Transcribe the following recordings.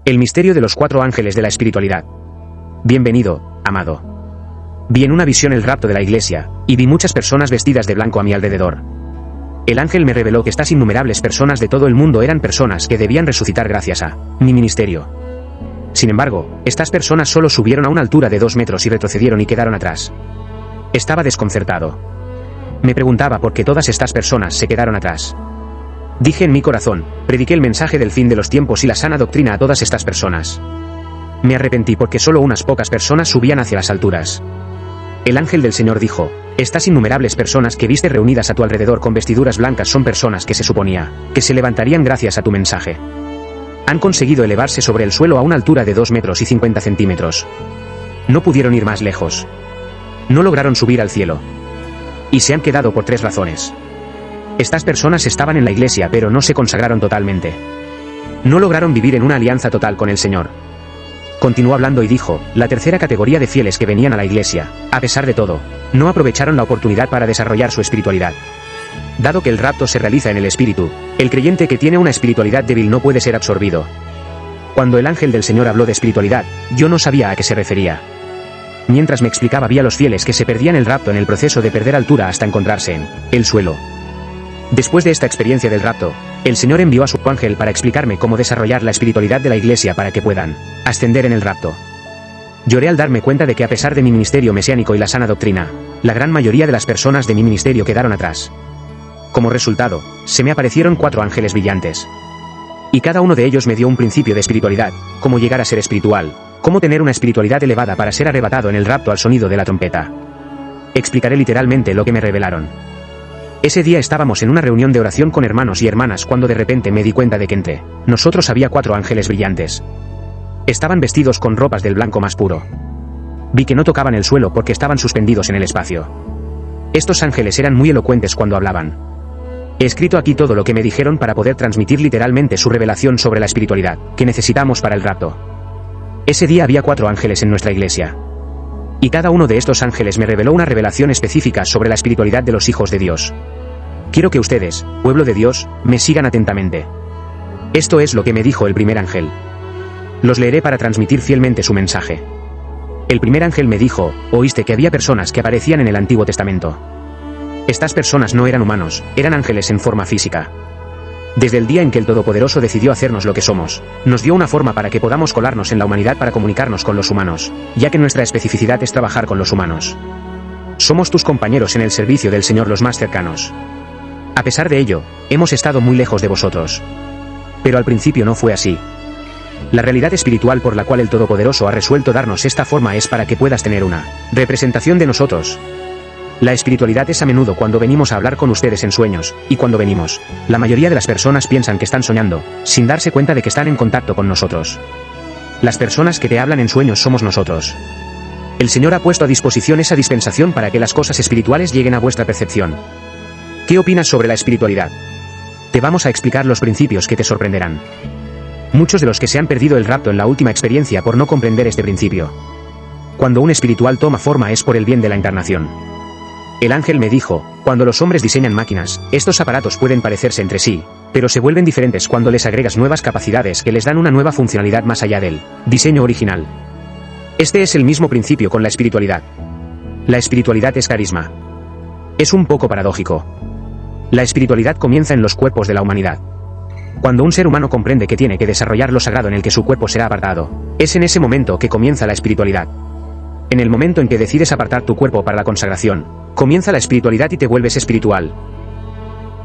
El misterio de los 4 ángeles de la espiritualidad. Bienvenido, amado. Vi en una visión el rapto de la iglesia, y vi muchas personas vestidas de blanco a mi alrededor. El ángel me reveló que estas innumerables personas de todo el mundo eran personas que debían resucitar gracias a mi ministerio. Sin embargo, estas personas solo subieron a una altura de 2 metros y retrocedieron y quedaron atrás. Estaba desconcertado. Me preguntaba por qué todas estas personas se quedaron atrás. Dije en mi corazón, prediqué el mensaje del fin de los tiempos y la sana doctrina a todas estas personas. Me arrepentí porque solo unas pocas personas subían hacia las alturas. El ángel del Señor dijo, estas innumerables personas que viste reunidas a tu alrededor con vestiduras blancas son personas que se suponía que se levantarían gracias a tu mensaje. Han conseguido elevarse sobre el suelo a una altura de 2 metros y 50 centímetros. No pudieron ir más lejos. No lograron subir al cielo. Y se han quedado por 3 razones. Estas personas estaban en la iglesia pero no se consagraron totalmente. No lograron vivir en una alianza total con el Señor. Continuó hablando y dijo, la tercera categoría de fieles que venían a la iglesia, a pesar de todo, no aprovecharon la oportunidad para desarrollar su espiritualidad. Dado que el rapto se realiza en el espíritu, el creyente que tiene una espiritualidad débil no puede ser absorbido. Cuando el ángel del Señor habló de espiritualidad, yo no sabía a qué se refería. Mientras me explicaba vi a los fieles que se perdían el rapto en el proceso de perder altura hasta encontrarse en el suelo. Después de esta experiencia del rapto, el Señor envió a su ángel para explicarme cómo desarrollar la espiritualidad de la iglesia para que puedan ascender en el rapto. Lloré al darme cuenta de que a pesar de mi ministerio mesiánico y la sana doctrina, la gran mayoría de las personas de mi ministerio quedaron atrás. Como resultado, se me aparecieron 4 ángeles brillantes. Y cada uno de ellos me dio un principio de espiritualidad, cómo llegar a ser espiritual, cómo tener una espiritualidad elevada para ser arrebatado en el rapto al sonido de la trompeta. Explicaré literalmente lo que me revelaron. Ese día estábamos en una reunión de oración con hermanos y hermanas cuando de repente me di cuenta de que entre nosotros había 4 ángeles brillantes. Estaban vestidos con ropas del blanco más puro. Vi que no tocaban el suelo porque estaban suspendidos en el espacio. Estos ángeles eran muy elocuentes cuando hablaban. He escrito aquí todo lo que me dijeron para poder transmitir literalmente su revelación sobre la espiritualidad que necesitamos para el rapto. Ese día había 4 ángeles en nuestra iglesia. Y cada uno de estos ángeles me reveló una revelación específica sobre la espiritualidad de los hijos de Dios. Quiero que ustedes, pueblo de Dios, me sigan atentamente. Esto es lo que me dijo el primer ángel. Los leeré para transmitir fielmente su mensaje. El primer ángel me dijo, oíste que había personas que aparecían en el Antiguo Testamento. Estas personas no eran humanos, eran ángeles en forma física. Desde el día en que el Todopoderoso decidió hacernos lo que somos, nos dio una forma para que podamos colarnos en la humanidad para comunicarnos con los humanos, ya que nuestra especificidad es trabajar con los humanos. Somos tus compañeros en el servicio del Señor los más cercanos. A pesar de ello, hemos estado muy lejos de vosotros. Pero al principio no fue así. La realidad espiritual por la cual el Todopoderoso ha resuelto darnos esta forma es para que puedas tener una representación de nosotros. La espiritualidad es a menudo cuando venimos a hablar con ustedes en sueños, y cuando venimos, la mayoría de las personas piensan que están soñando, sin darse cuenta de que están en contacto con nosotros. Las personas que te hablan en sueños somos nosotros. El Señor ha puesto a disposición esa dispensación para que las cosas espirituales lleguen a vuestra percepción. ¿Qué opinas sobre la espiritualidad? Te vamos a explicar los principios que te sorprenderán. Muchos de los que se han perdido el rapto en la última experiencia por no comprender este principio. Cuando un espiritual toma forma es por el bien de la encarnación. El ángel me dijo, cuando los hombres diseñan máquinas, estos aparatos pueden parecerse entre sí, pero se vuelven diferentes cuando les agregas nuevas capacidades que les dan una nueva funcionalidad más allá del diseño original. Este es el mismo principio con la espiritualidad. La espiritualidad es carisma. Es un poco paradójico. La espiritualidad comienza en los cuerpos de la humanidad. Cuando un ser humano comprende que tiene que desarrollar lo sagrado en el que su cuerpo será apartado, es en ese momento que comienza la espiritualidad. En el momento en que decides apartar tu cuerpo para la consagración, comienza la espiritualidad y te vuelves espiritual.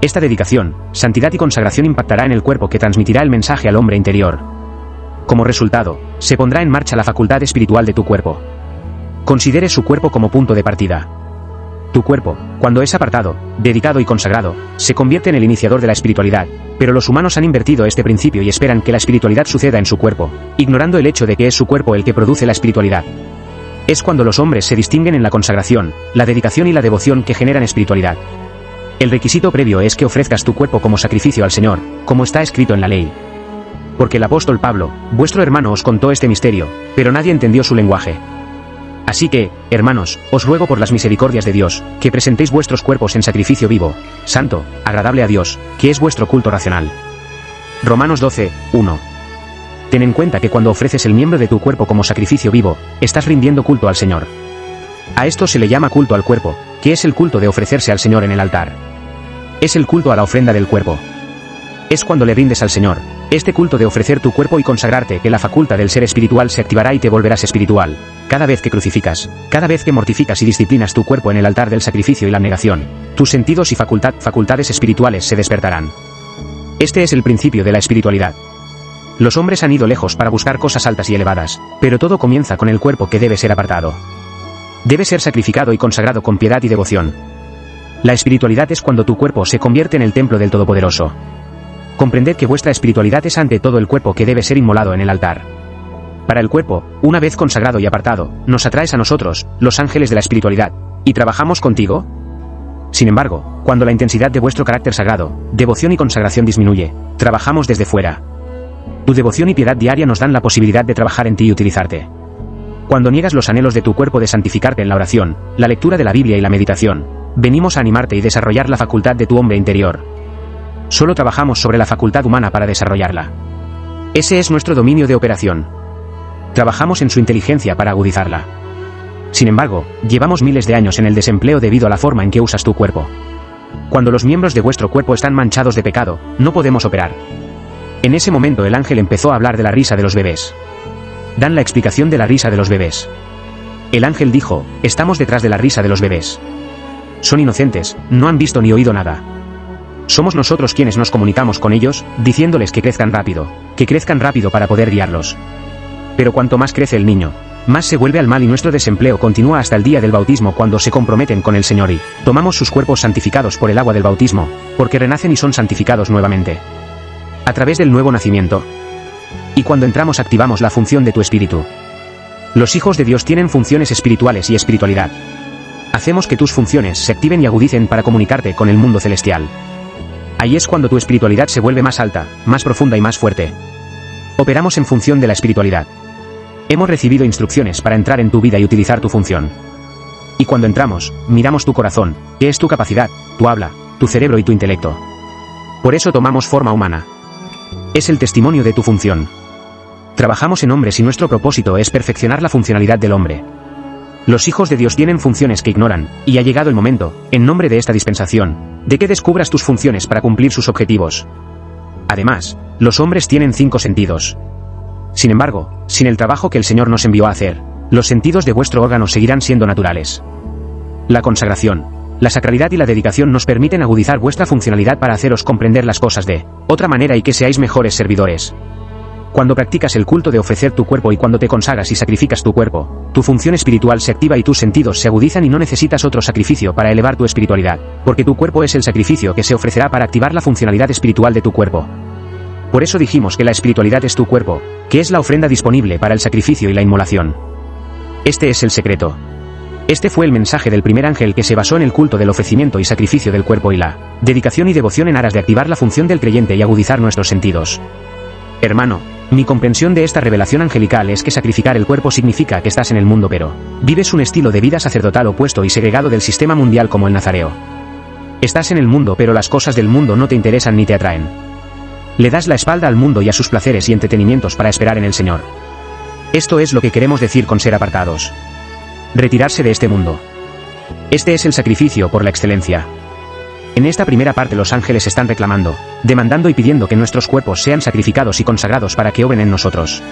Esta dedicación, santidad y consagración impactará en el cuerpo que transmitirá el mensaje al hombre interior. Como resultado, se pondrá en marcha la facultad espiritual de tu cuerpo. Considere su cuerpo como punto de partida. Tu cuerpo, cuando es apartado, dedicado y consagrado, se convierte en el iniciador de la espiritualidad, pero los humanos han invertido este principio y esperan que la espiritualidad suceda en su cuerpo, ignorando el hecho de que es su cuerpo el que produce la espiritualidad. Es cuando los hombres se distinguen en la consagración, la dedicación y la devoción que generan espiritualidad. El requisito previo es que ofrezcas tu cuerpo como sacrificio al Señor, como está escrito en la ley. Porque el apóstol Pablo, vuestro hermano, os contó este misterio, pero nadie entendió su lenguaje. Así que, hermanos, os ruego por las misericordias de Dios, que presentéis vuestros cuerpos en sacrificio vivo, santo, agradable a Dios, que es vuestro culto racional. Romanos 12, 1. Ten en cuenta que cuando ofreces el miembro de tu cuerpo como sacrificio vivo, estás rindiendo culto al Señor. A esto se le llama culto al cuerpo, que es el culto de ofrecerse al Señor en el altar. Es el culto a la ofrenda del cuerpo. Es cuando le rindes al Señor este culto de ofrecer tu cuerpo y consagrarte que la facultad del ser espiritual se activará y te volverás espiritual. Cada vez que crucificas, cada vez que mortificas y disciplinas tu cuerpo en el altar del sacrificio y la abnegación, tus sentidos y facultades espirituales se despertarán. Este es el principio de la espiritualidad. Los hombres han ido lejos para buscar cosas altas y elevadas, pero todo comienza con el cuerpo que debe ser apartado. Debe ser sacrificado y consagrado con piedad y devoción. La espiritualidad es cuando tu cuerpo se convierte en el templo del Todopoderoso. Comprended que vuestra espiritualidad es ante todo el cuerpo que debe ser inmolado en el altar. Para el cuerpo, una vez consagrado y apartado, nos atraes a nosotros, los ángeles de la espiritualidad, ¿y trabajamos contigo? Sin embargo, cuando la intensidad de vuestro carácter sagrado, devoción y consagración disminuye, trabajamos desde fuera. Tu devoción y piedad diaria nos dan la posibilidad de trabajar en ti y utilizarte. Cuando niegas los anhelos de tu cuerpo de santificarte en la oración, la lectura de la Biblia y la meditación, venimos a animarte y desarrollar la facultad de tu hombre interior. Solo trabajamos sobre la facultad humana para desarrollarla. Ese es nuestro dominio de operación. Trabajamos en su inteligencia para agudizarla. Sin embargo, llevamos miles de años en el desempleo debido a la forma en que usas tu cuerpo. Cuando los miembros de vuestro cuerpo están manchados de pecado, no podemos operar. En ese momento el ángel empezó a hablar de la risa de los bebés. Dan la explicación de la risa de los bebés. El ángel dijo, estamos detrás de la risa de los bebés. Son inocentes, no han visto ni oído nada. Somos nosotros quienes nos comunicamos con ellos, diciéndoles que crezcan rápido para poder guiarlos. Pero cuanto más crece el niño, más se vuelve al mal y nuestro desempleo continúa hasta el día del bautismo cuando se comprometen con el Señor y tomamos sus cuerpos santificados por el agua del bautismo, porque renacen y son santificados nuevamente. A través del nuevo nacimiento. Y cuando entramos activamos la función de tu espíritu. Los hijos de Dios tienen funciones espirituales y espiritualidad. Hacemos que tus funciones se activen y agudicen para comunicarte con el mundo celestial. Ahí es cuando tu espiritualidad se vuelve más alta, más profunda y más fuerte. Operamos en función de la espiritualidad. Hemos recibido instrucciones para entrar en tu vida y utilizar tu función. Y cuando entramos, miramos tu corazón, que es tu capacidad, tu habla, tu cerebro y tu intelecto. Por eso tomamos forma humana. Es el testimonio de tu función. Trabajamos en hombres y nuestro propósito es perfeccionar la funcionalidad del hombre. Los hijos de Dios tienen funciones que ignoran, y ha llegado el momento, en nombre de esta dispensación, de que descubras tus funciones para cumplir sus objetivos. Además, los hombres tienen 5 sentidos. Sin embargo, sin el trabajo que el Señor nos envió a hacer, los sentidos de vuestro órgano seguirán siendo naturales. La consagración, la sacralidad y la dedicación nos permiten agudizar vuestra funcionalidad para haceros comprender las cosas de otra manera y que seáis mejores servidores. Cuando practicas el culto de ofrecer tu cuerpo y cuando te consagras y sacrificas tu cuerpo, tu función espiritual se activa y tus sentidos se agudizan y no necesitas otro sacrificio para elevar tu espiritualidad, porque tu cuerpo es el sacrificio que se ofrecerá para activar la funcionalidad espiritual de tu cuerpo. Por eso dijimos que la espiritualidad es tu cuerpo, que es la ofrenda disponible para el sacrificio y la inmolación. Este es el secreto. Este fue el mensaje del primer ángel que se basó en el culto del ofrecimiento y sacrificio del cuerpo y la dedicación y devoción en aras de activar la función del creyente y agudizar nuestros sentidos. Hermano, mi comprensión de esta revelación angelical es que sacrificar el cuerpo significa que estás en el mundo pero vives un estilo de vida sacerdotal opuesto y segregado del sistema mundial como el nazareo. Estás en el mundo pero las cosas del mundo no te interesan ni te atraen. Le das la espalda al mundo y a sus placeres y entretenimientos para esperar en el Señor. Esto es lo que queremos decir con ser apartados. Retirarse de este mundo. Este es el sacrificio por la excelencia. En esta primera parte los ángeles están reclamando, demandando y pidiendo que nuestros cuerpos sean sacrificados y consagrados para que obren en nosotros.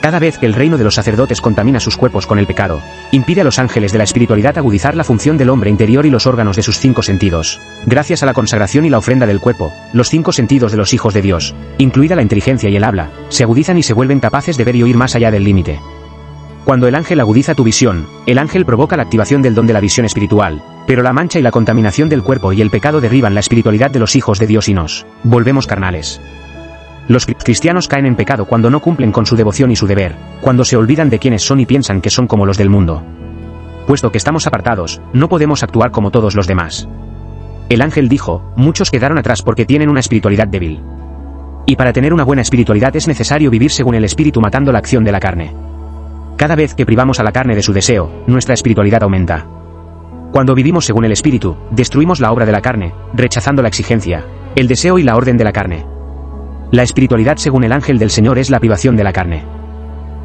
Cada vez que el reino de los sacerdotes contamina sus cuerpos con el pecado, impide a los ángeles de la espiritualidad agudizar la función del hombre interior y los órganos de sus 5 sentidos. Gracias a la consagración y la ofrenda del cuerpo, los 5 sentidos de los hijos de Dios, incluida la inteligencia y el habla, se agudizan y se vuelven capaces de ver y oír más allá del límite. Cuando el ángel agudiza tu visión, el ángel provoca la activación del don de la visión espiritual, pero la mancha y la contaminación del cuerpo y el pecado derriban la espiritualidad de los hijos de Dios y nos volvemos carnales. Los cristianos caen en pecado cuando no cumplen con su devoción y su deber, cuando se olvidan de quiénes son y piensan que son como los del mundo. Puesto que estamos apartados, no podemos actuar como todos los demás. El ángel dijo, muchos quedaron atrás porque tienen una espiritualidad débil. Y para tener una buena espiritualidad es necesario vivir según el espíritu matando la acción de la carne. Cada vez que privamos a la carne de su deseo, nuestra espiritualidad aumenta. Cuando vivimos según el espíritu, destruimos la obra de la carne, rechazando la exigencia, el deseo y la orden de la carne. La espiritualidad según el ángel del Señor es la privación de la carne.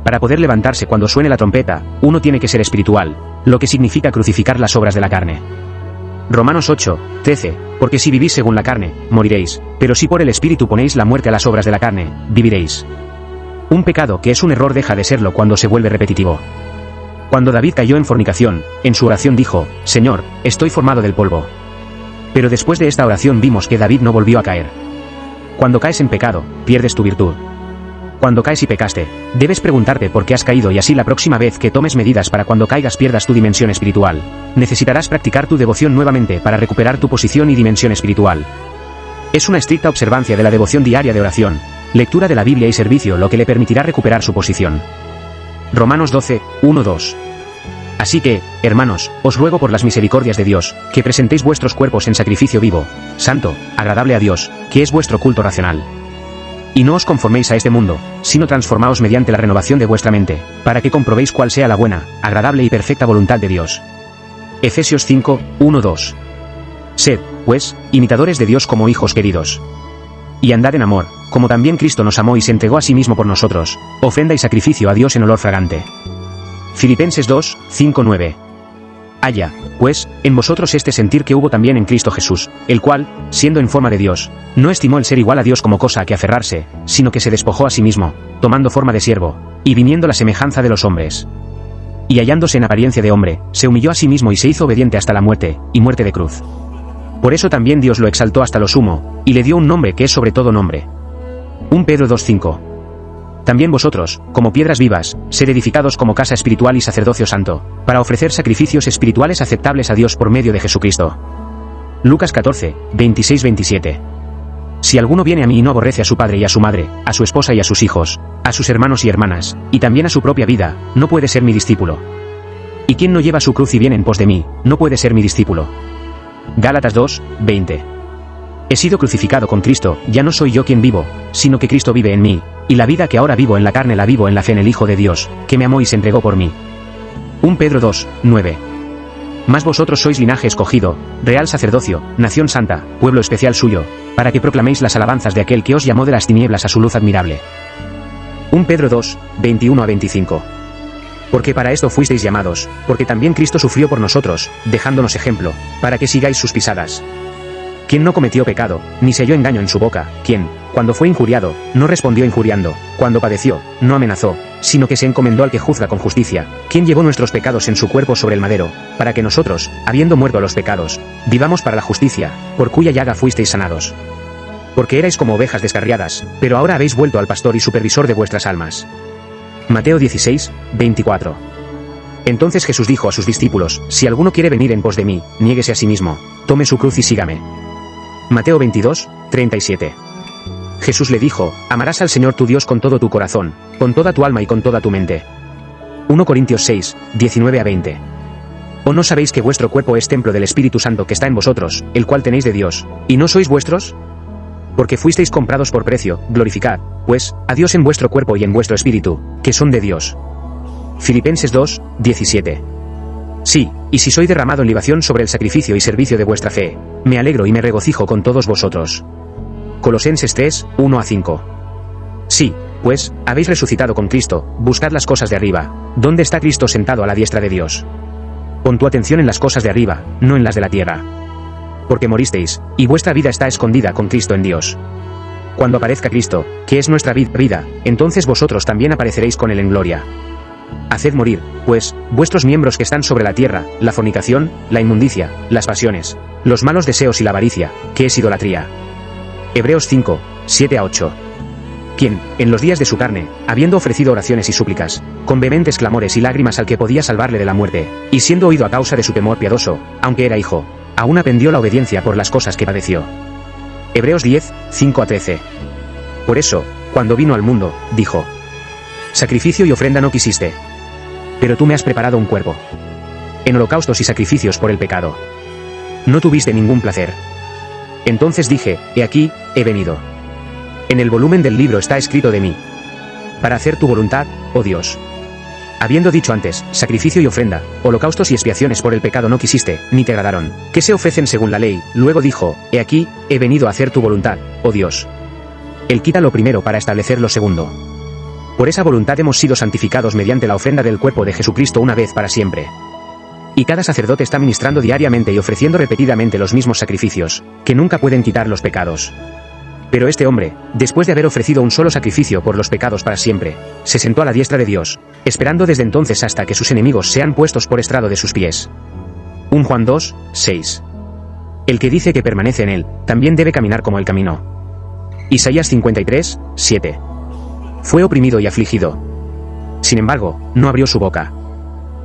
Para poder levantarse cuando suene la trompeta, uno tiene que ser espiritual, lo que significa crucificar las obras de la carne. Romanos 8, 13, porque si vivís según la carne, moriréis, pero si por el Espíritu ponéis la muerte a las obras de la carne, viviréis. Un pecado que es un error deja de serlo cuando se vuelve repetitivo. Cuando David cayó en fornicación, en su oración dijo, Señor, estoy formado del polvo. Pero después de esta oración vimos que David no volvió a caer. Cuando caes en pecado, pierdes tu virtud. Cuando caes y pecaste, debes preguntarte por qué has caído y así la próxima vez que tomes medidas para cuando caigas pierdas tu dimensión espiritual. Necesitarás practicar tu devoción nuevamente para recuperar tu posición y dimensión espiritual. Es una estricta observancia de la devoción diaria de oración, lectura de la Biblia y servicio lo que le permitirá recuperar su posición. Romanos 12, 1-2. Así que, hermanos, os ruego por las misericordias de Dios, que presentéis vuestros cuerpos en sacrificio vivo, santo, agradable a Dios, que es vuestro culto racional. Y no os conforméis a este mundo, sino transformaos mediante la renovación de vuestra mente, para que comprobéis cuál sea la buena, agradable y perfecta voluntad de Dios. Efesios 5, 1-2. Sed, pues, imitadores de Dios como hijos queridos. Y andad en amor, como también Cristo nos amó y se entregó a sí mismo por nosotros, ofrenda y sacrificio a Dios en olor fragante. Filipenses 2, 5-9. Haya, pues, en vosotros este sentir que hubo también en Cristo Jesús, el cual, siendo en forma de Dios, no estimó el ser igual a Dios como cosa a que aferrarse, sino que se despojó a sí mismo, tomando forma de siervo, y viniendo la semejanza de los hombres. Y hallándose en apariencia de hombre, se humilló a sí mismo y se hizo obediente hasta la muerte, y muerte de cruz. Por eso también Dios lo exaltó hasta lo sumo, y le dio un nombre que es sobre todo nombre. 1 Pedro 2:5. También vosotros, como piedras vivas, sed edificados como casa espiritual y sacerdocio santo, para ofrecer sacrificios espirituales aceptables a Dios por medio de Jesucristo. Lucas 14, 26-27. Si alguno viene a mí y no aborrece a su padre y a su madre, a su esposa y a sus hijos, a sus hermanos y hermanas, y también a su propia vida, no puede ser mi discípulo. Y quien no lleva su cruz y viene en pos de mí, no puede ser mi discípulo. Gálatas 2, 20. He sido crucificado con Cristo, ya no soy yo quien vivo, sino que Cristo vive en mí, y la vida que ahora vivo en la carne la vivo en la fe en el Hijo de Dios, que me amó y se entregó por mí. 1 Pedro 2, 9. Mas vosotros sois linaje escogido, real sacerdocio, nación santa, pueblo especial suyo, para que proclaméis las alabanzas de aquel que os llamó de las tinieblas a su luz admirable. 1 Pedro 2, 21-25. Porque para esto fuisteis llamados, porque también Cristo sufrió por nosotros, dejándonos ejemplo, para que sigáis sus pisadas. Quien no cometió pecado, ni se halló engaño en su boca, quien, cuando fue injuriado, no respondió injuriando, cuando padeció, no amenazó, sino que se encomendó al que juzga con justicia, quien llevó nuestros pecados en su cuerpo sobre el madero, para que nosotros, habiendo muerto a los pecados, vivamos para la justicia, por cuya llaga fuisteis sanados. Porque erais como ovejas descarriadas, pero ahora habéis vuelto al pastor y supervisor de vuestras almas. Mateo 16, 24. Entonces Jesús dijo a sus discípulos, si alguno quiere venir en pos de mí, niéguese a sí mismo, tome su cruz y sígame. Mateo 22, 37. Jesús le dijo, amarás al Señor tu Dios con todo tu corazón, con toda tu alma y con toda tu mente. 1 Corintios 6, 19-20. ¿O no sabéis que vuestro cuerpo es templo del Espíritu Santo que está en vosotros, el cual tenéis de Dios, y no sois vuestros? Porque fuisteis comprados por precio, glorificad, pues, a Dios en vuestro cuerpo y en vuestro espíritu, que son de Dios. Filipenses 2, 17. Sí, y si soy derramado en libación sobre el sacrificio y servicio de vuestra fe, me alegro y me regocijo con todos vosotros. Colosenses 3, 1-5. Sí, pues, habéis resucitado con Cristo, buscad las cosas de arriba, donde está Cristo sentado a la diestra de Dios. Pon tu atención en las cosas de arriba, no en las de la tierra. Porque moristeis, y vuestra vida está escondida con Cristo en Dios. Cuando aparezca Cristo, que es nuestra vida, entonces vosotros también apareceréis con Él en gloria. Haced morir, pues, vuestros miembros que están sobre la tierra, la fornicación, la inmundicia, las pasiones, los malos deseos y la avaricia, que es idolatría. Hebreos 5, 7-8. Quien, en los días de su carne, habiendo ofrecido oraciones y súplicas, con vehementes clamores y lágrimas al que podía salvarle de la muerte, y siendo oído a causa de su temor piadoso, aunque era hijo, aún aprendió la obediencia por las cosas que padeció. Hebreos 10, 5-13. Por eso, cuando vino al mundo, dijo: sacrificio y ofrenda no quisiste, pero tú me has preparado un cuerpo. En holocaustos y sacrificios por el pecado no tuviste ningún placer. Entonces dije, he aquí, he venido. En el volumen del libro está escrito de mí, para hacer tu voluntad, oh Dios. Habiendo dicho antes, sacrificio y ofrenda, holocaustos y expiaciones por el pecado no quisiste, ni te agradaron, que se ofrecen según la ley, luego dijo, he aquí, he venido a hacer tu voluntad, oh Dios. Él quita lo primero para establecer lo segundo. Por esa voluntad hemos sido santificados mediante la ofrenda del cuerpo de Jesucristo una vez para siempre. Y cada sacerdote está ministrando diariamente y ofreciendo repetidamente los mismos sacrificios, que nunca pueden quitar los pecados. Pero este hombre, después de haber ofrecido un solo sacrificio por los pecados para siempre, se sentó a la diestra de Dios, esperando desde entonces hasta que sus enemigos sean puestos por estrado de sus pies. 1 Juan 2, 6. El que dice que permanece en él, también debe caminar como él caminó. Isaías 53, 7. Fue oprimido y afligido. Sin embargo, no abrió su boca.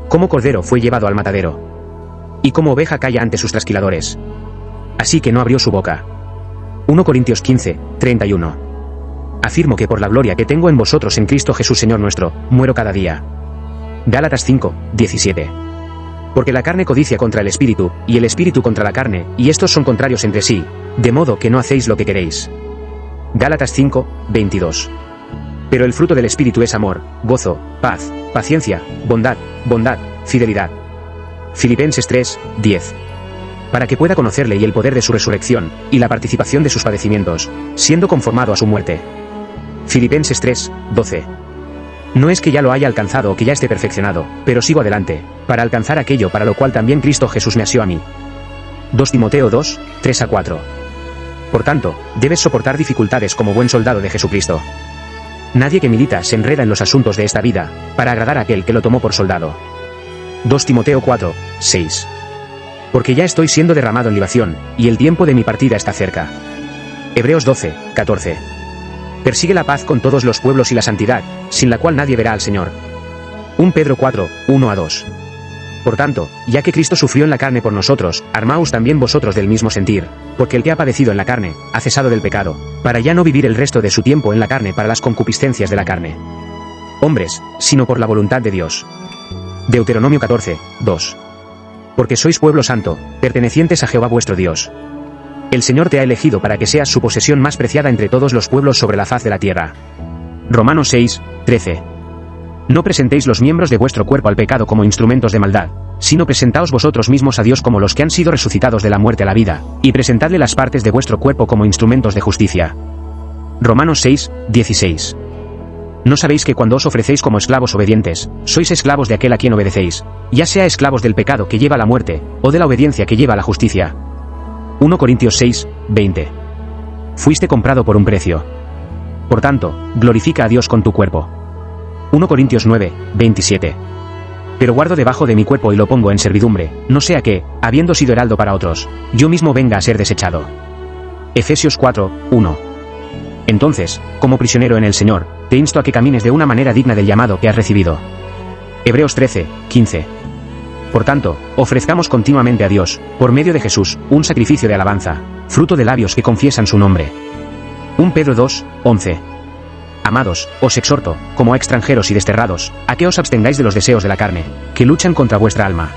Como cordero fue llevado al matadero. Y como oveja calla ante sus trasquiladores. Así que no abrió su boca. 1 Corintios 15, 31. Afirmo que por la gloria que tengo en vosotros en Cristo Jesús Señor nuestro, muero cada día. Gálatas 5, 17. Porque la carne codicia contra el espíritu, y el espíritu contra la carne, y estos son contrarios entre sí, de modo que no hacéis lo que queréis. Gálatas 5, 22. Pero el fruto del espíritu es amor, gozo, paz, paciencia, bondad, fidelidad. Filipenses 3, 10. Para que pueda conocerle y el poder de su resurrección, y la participación de sus padecimientos, siendo conformado a su muerte. Filipenses 3, 12. No es que ya lo haya alcanzado o que ya esté perfeccionado, pero sigo adelante, para alcanzar aquello para lo cual también Cristo Jesús me asió a mí. 2 Timoteo 2, 3 a 4. Por tanto, debes soportar dificultades como buen soldado de Jesucristo. Nadie que milita se enreda en los asuntos de esta vida, para agradar a aquel que lo tomó por soldado. 2 Timoteo 4, 6. Porque ya estoy siendo derramado en libación, y el tiempo de mi partida está cerca. Hebreos 12, 14. Persigue la paz con todos los pueblos y la santidad, sin la cual nadie verá al Señor. 1 Pedro 4, 1 a 2. Por tanto, ya que Cristo sufrió en la carne por nosotros, armaos también vosotros del mismo sentir, porque el que ha padecido en la carne, ha cesado del pecado, para ya no vivir el resto de su tiempo en la carne para las concupiscencias de la carne. Hombres, sino por la voluntad de Dios. Deuteronomio 14, 2. Porque sois pueblo santo, pertenecientes a Jehová vuestro Dios. El Señor te ha elegido para que seas su posesión más preciada entre todos los pueblos sobre la faz de la tierra. Romanos 6, 13. No presentéis los miembros de vuestro cuerpo al pecado como instrumentos de maldad, sino presentaos vosotros mismos a Dios como los que han sido resucitados de la muerte a la vida, y presentadle las partes de vuestro cuerpo como instrumentos de justicia. Romanos 6, 16. ¿No sabéis que cuando os ofrecéis como esclavos obedientes, sois esclavos de aquel a quien obedecéis, ya sea esclavos del pecado que lleva a la muerte, o de la obediencia que lleva a la justicia? 1 Corintios 6, 20. Fuiste comprado por un precio. Por tanto, glorifica a Dios con tu cuerpo. 1 Corintios 9, 27. Pero guardo debajo de mi cuerpo y lo pongo en servidumbre, no sea que, habiendo sido heraldo para otros, yo mismo venga a ser desechado. Efesios 4, 1. Entonces, como prisionero en el Señor, te insto a que camines de una manera digna del llamado que has recibido. Hebreos 13, 15. Por tanto, ofrezcamos continuamente a Dios, por medio de Jesús, un sacrificio de alabanza, fruto de labios que confiesan su nombre. 1 Pedro 2, 11. Amados, os exhorto, como a extranjeros y desterrados, a que os abstengáis de los deseos de la carne, que luchan contra vuestra alma.